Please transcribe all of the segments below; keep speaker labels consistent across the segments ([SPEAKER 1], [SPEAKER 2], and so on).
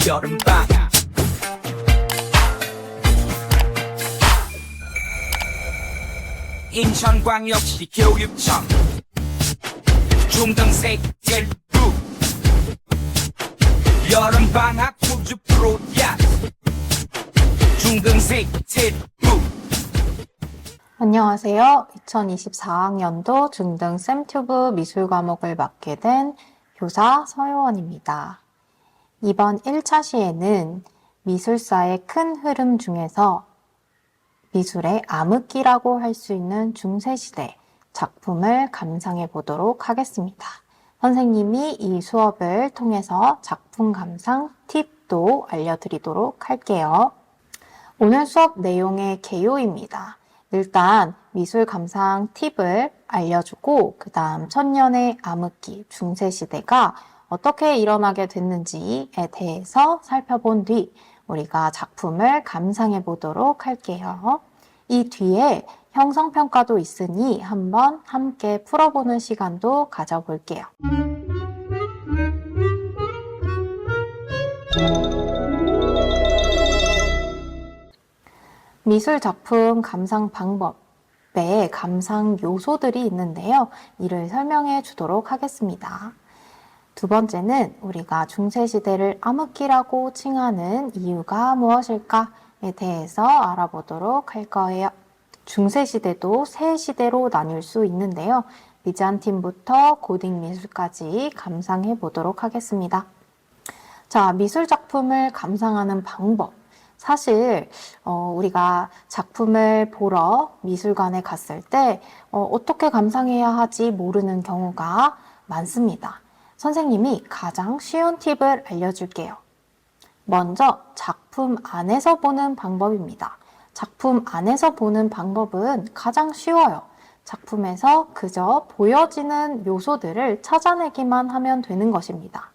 [SPEAKER 1] 여름방학 인천광역시 교육청 중등생 젤부 여름방학 우주 프로젝트 중등생 젤부.
[SPEAKER 2] 안녕하세요. 2024학년도 중등 쌤튜브 미술 과목을 맡게 된 교사 서효원입니다. 이번 1차 시에는 미술사의 큰 흐름 중에서 미술의 암흑기라고 할 수 있는 중세시대 작품을 감상해 보도록 하겠습니다. 선생님이 이 수업을 통해서 작품 감상 팁도 알려드리도록 할게요. 오늘 수업 내용의 개요입니다. 일단 미술 감상 팁을 알려주고 그 다음 천년의 암흑기 중세시대가 어떻게 일어나게 됐는지에 대해서 살펴본 뒤 우리가 작품을 감상해 보도록 할게요. 이 뒤에 형성평가도 있으니 한번 함께 풀어보는 시간도 가져볼게요. 미술 작품 감상 방법에 감상 요소들이 있는데요. 이를 설명해 주도록 하겠습니다. 두 번째는 우리가 중세시대를 암흑기라고 칭하는 이유가 무엇일까에 대해서 알아보도록 할 거예요. 중세시대도 세 시대로 나뉠 수 있는데요. 비잔틴부터 고딕 미술까지 감상해 보도록 하겠습니다. 자, 미술 작품을 감상하는 방법. 사실 우리가 작품을 보러 미술관에 갔을 때 어떻게 감상해야 하지 모르는 경우가 많습니다. 선생님이 가장 쉬운 팁을 알려줄게요. 먼저 작품 안에서 보는 방법입니다. 작품 안에서 보는 방법은 가장 쉬워요. 작품에서 그저 보여지는 요소들을 찾아내기만 하면 되는 것입니다.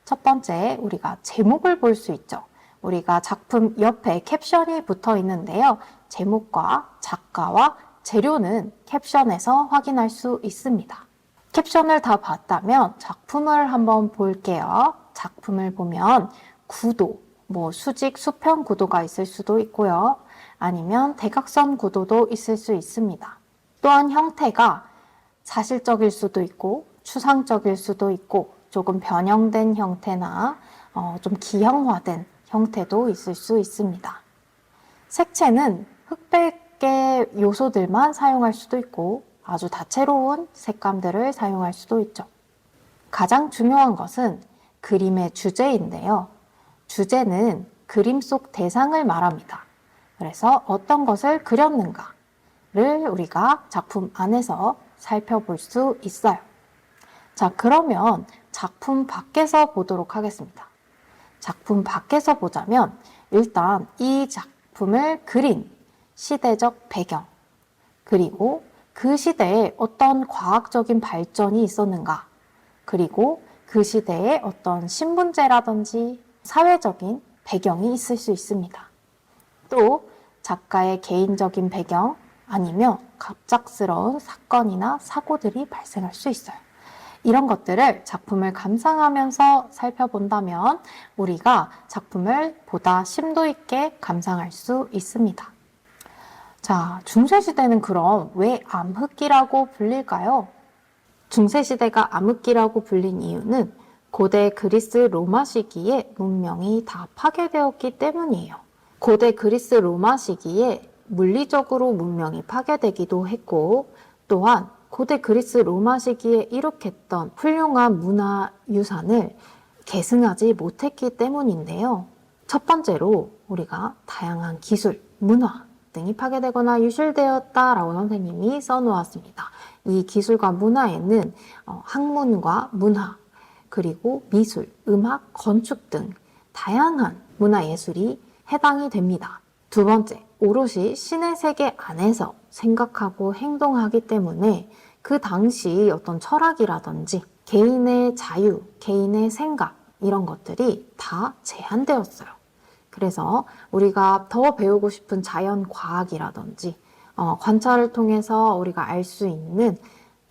[SPEAKER 2] 첫 번째, 우리가 제목을 볼 수 있죠. 우리가 작품 옆에 캡션이 붙어 있는데요. 제목과 작가와 재료는 캡션에서 확인할 수 있습니다. 캡션을 다 봤다면 작품을 한번 볼게요. 작품을 보면 구도, 수직, 수평 구도가 있을 수도 있고요. 아니면 대각선 구도도 있을 수 있습니다. 또한 형태가 사실적일 수도 있고 추상적일 수도 있고 조금 변형된 형태나 좀 기형화된 형태도 있을 수 있습니다. 색채는 흑백의 요소들만 사용할 수도 있고 아주 다채로운 색감들을 사용할 수도 있죠. 가장 중요한 것은 그림의 주제인데요. 주제는 그림 속 대상을 말합니다. 그래서 어떤 것을 그렸는가를 우리가 작품 안에서 살펴볼 수 있어요. 자, 그러면 작품 밖에서 보도록 하겠습니다. 작품 밖에서 보자면 일단 이 작품을 그린 시대적 배경, 그리고 그 시대에 어떤 과학적인 발전이 있었는가, 그리고 그 시대에 어떤 신분제라든지 사회적인 배경이 있을 수 있습니다. 또 작가의 개인적인 배경 아니면 갑작스러운 사건이나 사고들이 발생할 수 있어요. 이런 것들을 작품을 감상하면서 살펴본다면 우리가 작품을 보다 심도 있게 감상할 수 있습니다. 자, 중세시대는 그럼 왜 암흑기라고 불릴까요? 중세시대가 암흑기라고 불린 이유는 고대 그리스 로마 시기에 문명이 다 파괴되었기 때문이에요. 고대 그리스 로마 시기에 물리적으로 문명이 파괴되기도 했고 또한 고대 그리스 로마 시기에 이룩했던 훌륭한 문화유산을 계승하지 못했기 때문인데요. 첫 번째로 우리가 다양한 기술, 문화 등이 파괴되거나 유실되었다라고 선생님이 써놓았습니다. 이 기술과 문화에는 학문과 문화, 그리고 미술, 음악, 건축 등 다양한 문화예술이 해당이 됩니다. 두 번째, 오롯이 신의 세계 안에서 생각하고 행동하기 때문에 그 당시 어떤 철학이라든지 개인의 자유, 개인의 생각 이런 것들이 다 제한되었어요. 그래서 우리가 더 배우고 싶은 자연과학이라든지 관찰을 통해서 우리가 알 수 있는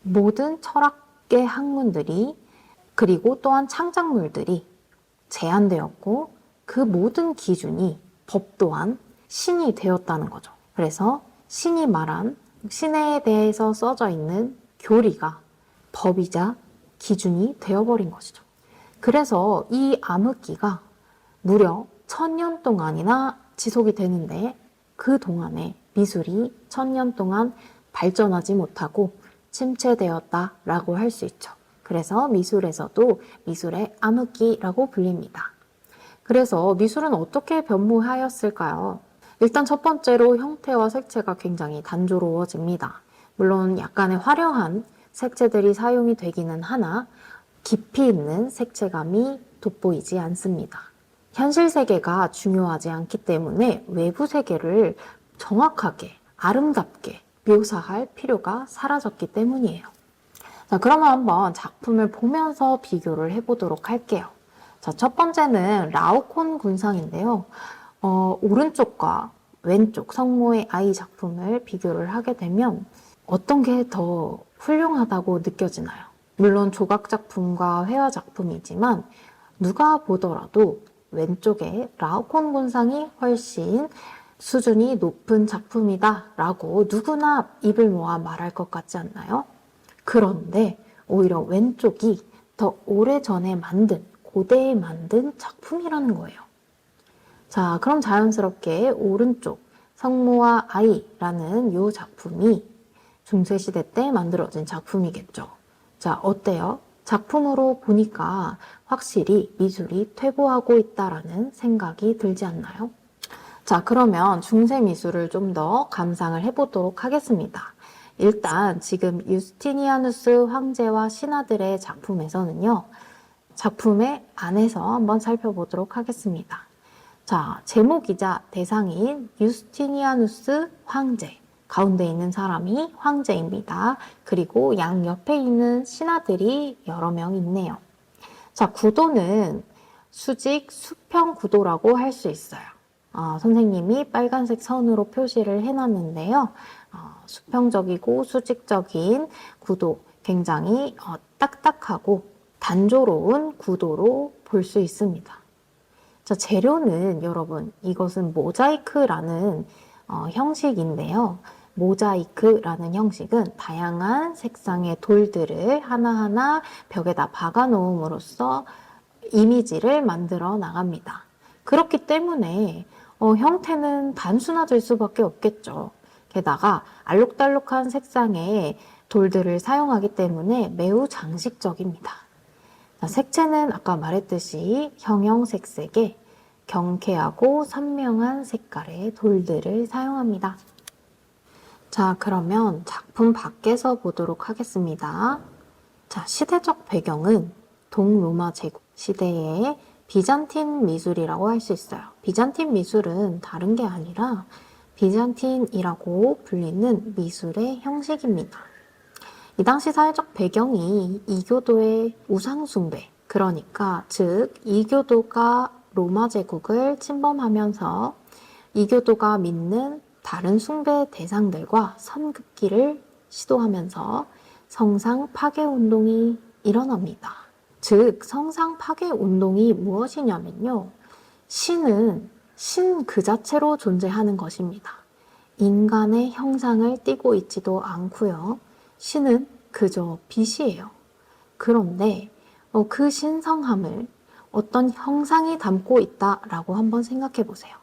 [SPEAKER 2] 모든 철학의 학문들이 그리고 또한 창작물들이 제한되었고 그 모든 기준이 법 또한 신이 되었다는 거죠. 그래서 신이 말한 신에 대해서 써져 있는 교리가 법이자 기준이 되어버린 것이죠. 그래서 이 암흑기가 무려 1000년 동안이나 지속이 되는데 그 동안에 미술이 1000년 동안 발전하지 못하고 침체되었다라고 할 수 있죠. 그래서 미술에서도 미술의 암흑기라고 불립니다. 그래서 미술은 어떻게 변모하였을까요? 일단 첫 번째로 형태와 색채가 굉장히 단조로워집니다. 물론 약간의 화려한 색채들이 사용이 되기는 하나 깊이 있는 색채감이 돋보이지 않습니다. 현실 세계가 중요하지 않기 때문에 외부 세계를 정확하게 아름답게 묘사할 필요가 사라졌기 때문이에요. 자, 그러면 한번 작품을 보면서 비교를 해보도록 할게요. 자, 첫 번째는 라오콘 군상인데요. 오른쪽과 왼쪽 성모의 아이 작품을 비교를 하게 되면 어떤 게 더 훌륭하다고 느껴지나요? 물론 조각 작품과 회화 작품이지만 누가 보더라도 왼쪽의 라오콘 군상이 훨씬 수준이 높은 작품이다 라고 누구나 입을 모아 말할 것 같지 않나요? 그런데 오히려 왼쪽이 더 오래전에 만든, 고대에 만든 작품이라는 거예요. 자, 그럼 자연스럽게 오른쪽 성모와 아이라는 이 작품이 중세시대 때 만들어진 작품이겠죠. 자, 어때요? 작품으로 보니까 확실히 미술이 퇴보하고 있다라는 생각이 들지 않나요? 자, 그러면 중세 미술을 좀 더 감상을 해보도록 하겠습니다. 일단 지금 유스티니아누스 황제와 신하들의 작품에서는요, 작품의 안에서 한번 살펴보도록 하겠습니다. 자, 제목이자 대상인 유스티니아누스 황제, 가운데 있는 사람이 황제입니다. 그리고 양 옆에 있는 신하들이 여러 명 있네요. 자, 구도는 수직 수평 구도라고 할 수 있어요. 선생님이 빨간색 선으로 표시를 해놨는데요. 수평적이고 수직적인 구도, 굉장히 딱딱하고 단조로운 구도로 볼 수 있습니다. 자, 재료는 여러분, 이것은 모자이크라는 형식인데요. 모자이크라는 형식은 다양한 색상의 돌들을 하나하나 벽에다 박아 놓음으로써 이미지를 만들어 나갑니다. 그렇기 때문에 형태는 단순화될 수밖에 없겠죠. 게다가 알록달록한 색상의 돌들을 사용하기 때문에 매우 장식적입니다. 색채는 아까 말했듯이 형형색색의 경쾌하고 선명한 색깔의 돌들을 사용합니다. 자, 그러면 작품 밖에서 보도록 하겠습니다. 자, 시대적 배경은 동로마 제국 시대의 비잔틴 미술이라고 할 수 있어요. 비잔틴 미술은 다른 게 아니라 비잔틴이라고 불리는 미술의 형식입니다. 이 당시 사회적 배경이 이교도의 우상숭배, 그러니까 즉 이교도가 로마 제국을 침범하면서 이교도가 믿는 다른 숭배 대상들과 선긋기를 시도하면서 성상 파괴 운동이 일어납니다. 즉 성상 파괴 운동이 무엇이냐면요, 신은 신 그 자체로 존재하는 것입니다. 인간의 형상을 띠고 있지도 않고요. 신은 그저 빛이에요. 그런데 그 신성함을 어떤 형상이 담고 있다라고 한번 생각해 보세요.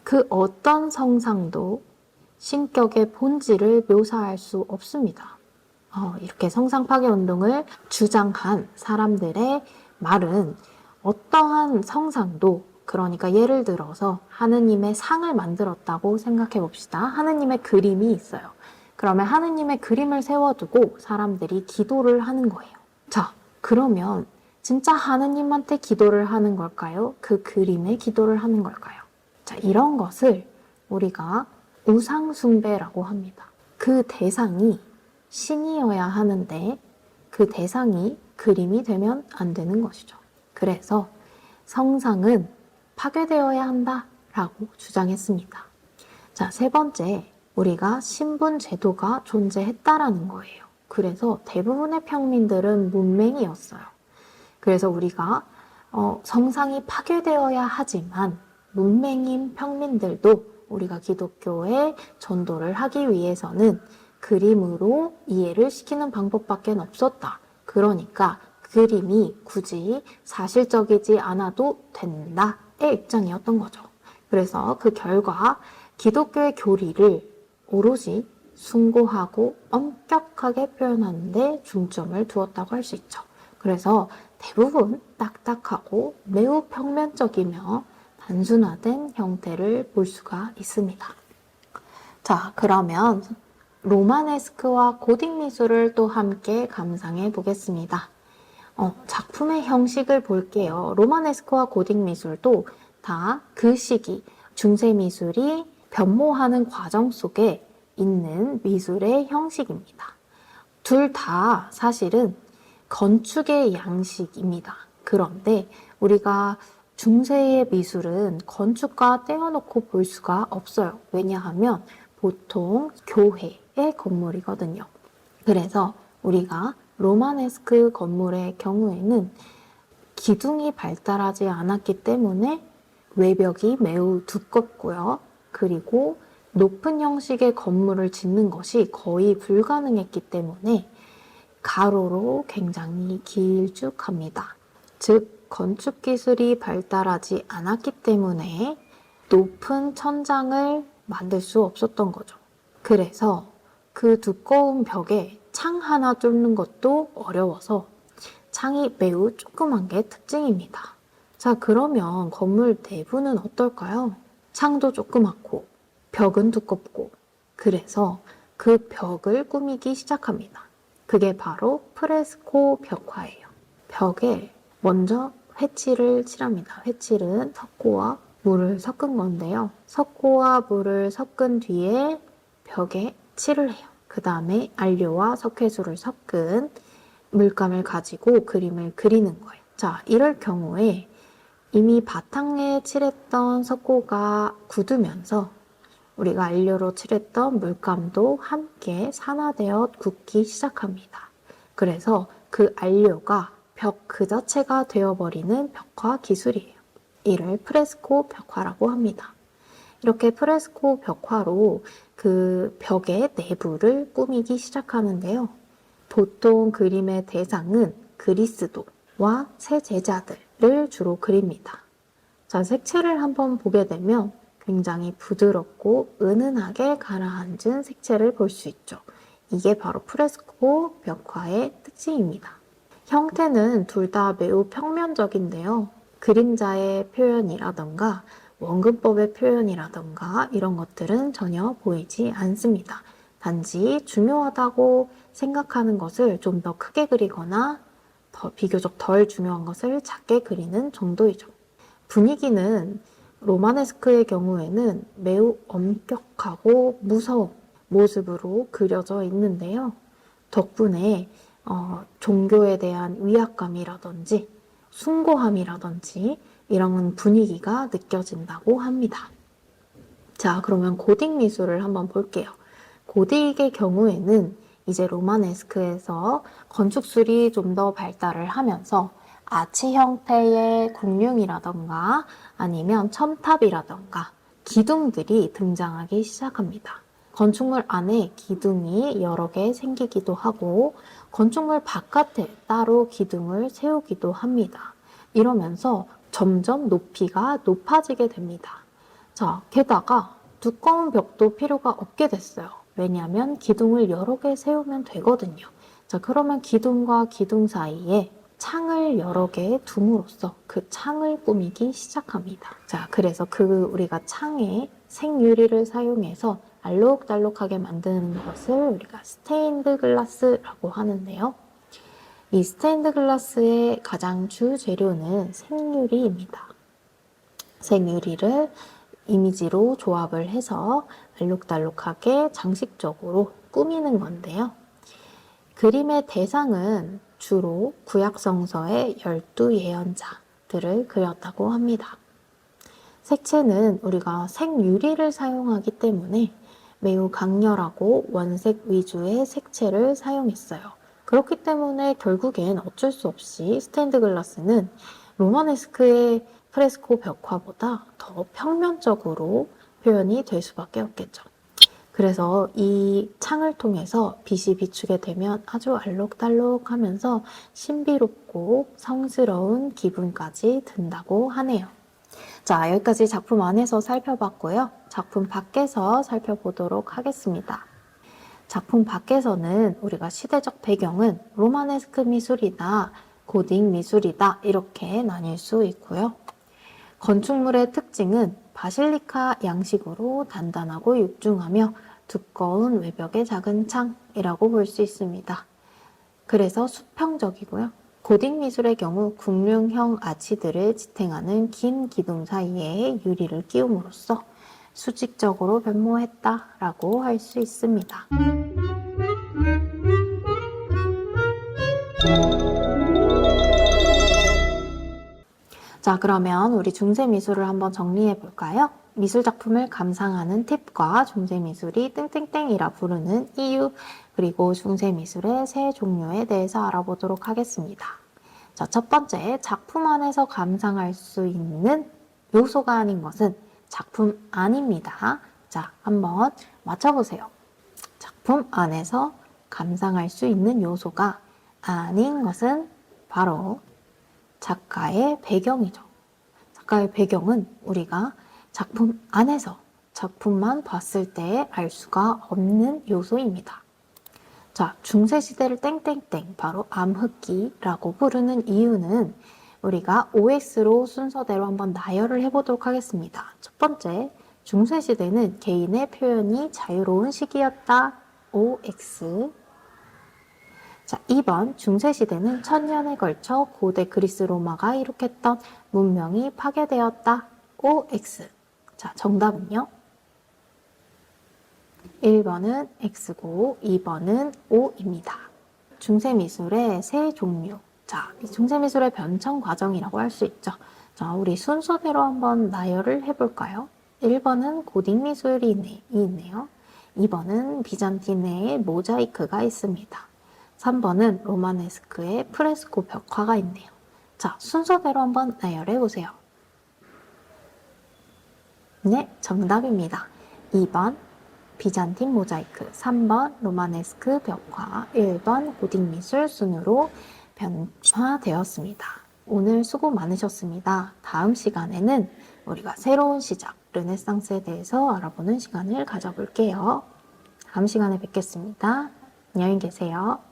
[SPEAKER 2] 그 어떤 성상도 신격의 본질을 묘사할 수 없습니다. 이렇게 성상 파괴 운동을 주장한 사람들의 말은 어떠한 성상도, 그러니까 예를 들어서 하느님의 상을 만들었다고 생각해 봅시다. 하느님의 그림이 있어요. 그러면 하느님의 그림을 세워두고 사람들이 기도를 하는 거예요. 자, 그러면 진짜 하느님한테 기도를 하는 걸까요? 그 그림에 기도를 하는 걸까요? 자, 이런 것을 우리가 우상숭배라고 합니다. 그 대상이 신이어야 하는데 그 대상이 그림이 되면 안 되는 것이죠. 그래서 성상은 파괴되어야 한다라고 주장했습니다. 자, 세 번째, 우리가 신분 제도가 존재했다라는 거예요. 그래서 대부분의 평민들은 문맹이었어요. 그래서 우리가 성상이 파괴되어야 하지만 문맹인 평민들도 우리가 기독교에 전도를 하기 위해서는 그림으로 이해를 시키는 방법밖에 없었다. 그러니까 그림이 굳이 사실적이지 않아도 된다의 입장이었던 거죠. 그래서 그 결과 기독교의 교리를 오로지 숭고하고 엄격하게 표현하는 데 중점을 두었다고 할 수 있죠. 그래서 대부분 딱딱하고 매우 평면적이며 단순화된 형태를 볼 수가 있습니다. 자, 그러면 로마네스크와 고딕 미술을 또 함께 감상해 보겠습니다. 작품의 형식을 볼게요. 로마네스크와 고딕 미술도 다 그 시기 중세 미술이 변모하는 과정 속에 있는 미술의 형식입니다. 둘 다 사실은 건축의 양식입니다. 그런데 우리가 중세의 미술은 건축과 떼어놓고 볼 수가 없어요. 왜냐하면 보통 교회의 건물이거든요. 그래서 우리가 로마네스크 건물의 경우에는 기둥이 발달하지 않았기 때문에 외벽이 매우 두껍고요. 그리고 높은 형식의 건물을 짓는 것이 거의 불가능했기 때문에 가로로 굉장히 길쭉합니다. 즉, 건축 기술이 발달하지 않았기 때문에 높은 천장을 만들 수 없었던 거죠. 그래서 그 두꺼운 벽에 창 하나 뚫는 것도 어려워서 창이 매우 조그만 게 특징입니다. 자, 그러면 건물 내부는 어떨까요? 창도 조그맣고 벽은 두껍고 그래서 그 벽을 꾸미기 시작합니다. 그게 바로 프레스코 벽화예요. 벽에 먼저 회칠을 칠합니다. 회칠은 석고와 물을 섞은 건데요. 석고와 물을 섞은 뒤에 벽에 칠을 해요. 그 다음에 안료와 석회수를 섞은 물감을 가지고 그림을 그리는 거예요. 자, 이럴 경우에 이미 바탕에 칠했던 석고가 굳으면서 우리가 안료로 칠했던 물감도 함께 산화되어 굳기 시작합니다. 그래서 그 안료가 벽 그 자체가 되어버리는 벽화 기술이에요. 이를 프레스코 벽화라고 합니다. 이렇게 프레스코 벽화로 그 벽의 내부를 꾸미기 시작하는데요. 보통 그림의 대상은 그리스도와 세 제자들을 주로 그립니다. 자, 색채를 한번 보게 되면 굉장히 부드럽고 은은하게 가라앉은 색채를 볼 수 있죠. 이게 바로 프레스코 벽화의 특징입니다. 형태는 둘 다 매우 평면적인데요. 그림자의 표현이라던가 원근법의 표현이라던가 이런 것들은 전혀 보이지 않습니다. 단지 중요하다고 생각하는 것을 좀 더 크게 그리거나 비교적 덜 중요한 것을 작게 그리는 정도이죠. 분위기는 로마네스크의 경우에는 매우 엄격하고 무서운 모습으로 그려져 있는데요. 덕분에 종교에 대한 위압감이라든지 숭고함이라든지 이런 분위기가 느껴진다고 합니다. 자, 그러면 고딕 미술을 한번 볼게요. 고딕의 경우에는 이제 로마네스크에서 건축술이 좀 더 발달을 하면서 아치 형태의 궁룡이라던가 아니면 첨탑이라던가 기둥들이 등장하기 시작합니다. 건축물 안에 기둥이 여러 개 생기기도 하고 건축물 바깥에 따로 기둥을 세우기도 합니다. 이러면서 점점 높이가 높아지게 됩니다. 자, 게다가 두꺼운 벽도 필요가 없게 됐어요. 왜냐하면 기둥을 여러 개 세우면 되거든요. 자, 그러면 기둥과 기둥 사이에 창을 여러 개 둠으로써 그 창을 꾸미기 시작합니다. 자, 그래서 우리가 창에 생유리를 사용해서 알록달록하게 만드는 것을 우리가 스테인드 글라스라고 하는데요. 이 스테인드 글라스의 가장 주 재료는 생유리입니다. 생유리를 이미지로 조합을 해서 알록달록하게 장식적으로 꾸미는 건데요. 그림의 대상은 주로 구약성서의 12예언자들을 그렸다고 합니다. 색채는 우리가 생유리를 사용하기 때문에 매우 강렬하고 원색 위주의 색채를 사용했어요. 그렇기 때문에 결국엔 어쩔 수 없이 스테인드 글라스는 로마네스크의 프레스코 벽화보다 더 평면적으로 표현이 될 수밖에 없겠죠. 그래서 이 창을 통해서 빛이 비추게 되면 아주 알록달록하면서 신비롭고 성스러운 기분까지 든다고 하네요. 자, 여기까지 작품 안에서 살펴봤고요. 작품 밖에서 살펴보도록 하겠습니다. 작품 밖에서는 우리가 시대적 배경은 로마네스크 미술이다, 고딕 미술이다 이렇게 나뉠 수 있고요. 건축물의 특징은 바실리카 양식으로 단단하고 육중하며 두꺼운 외벽의 작은 창이라고 볼 수 있습니다. 그래서 수평적이고요. 고딕 미술의 경우 궁룡형 아치들을 지탱하는 긴 기둥 사이에 유리를 끼움으로써 수직적으로 변모했다라고 할 수 있습니다. 자, 그러면 우리 중세미술을 한번 정리해 볼까요? 미술작품을 감상하는 팁과 중세미술이 땡땡땡이라 부르는 이유, 그리고 중세미술의 세 종류에 대해서 알아보도록 하겠습니다. 자, 첫 번째, 작품 안에서 감상할 수 있는 요소가 아닌 것은 작품 안입니다. 자, 한번 맞춰보세요. 작품 안에서 감상할 수 있는 요소가 아닌 것은 바로 작가의 배경이죠. 작가의 배경은 우리가 작품 안에서 작품만 봤을 때 알 수가 없는 요소입니다. 자, 중세시대를 땡땡땡, 바로 암흑기라고 부르는 이유는 우리가 OX로 순서대로 한번 나열을 해보도록 하겠습니다. 첫 번째, 중세시대는 개인의 표현이 자유로운 시기였다. OX. 자, 2번, 중세시대는 천년에 걸쳐 고대 그리스 로마가 일으켰던 문명이 파괴되었다. OX. 자, 정답은요? 1번은 X고 2번은 O입니다. 중세미술의 세 종류. 자, 이 중세미술의 변천 과정이라고 할 수 있죠. 자, 우리 순서대로 한번 나열을 해볼까요? 1번은 고딕 미술이 있네요. 2번은 비잔틴의 모자이크가 있습니다. 3번은 로마네스크의 프레스코 벽화가 있네요. 자, 순서대로 한번 나열해 보세요. 네, 정답입니다. 2번 비잔틴 모자이크, 3번 로마네스크 벽화, 1번 고딕 미술 순으로 변화되었습니다. 오늘 수고 많으셨습니다. 다음 시간에는 우리가 새로운 시작, 르네상스에 대해서 알아보는 시간을 가져볼게요. 다음 시간에 뵙겠습니다. 안녕히 계세요.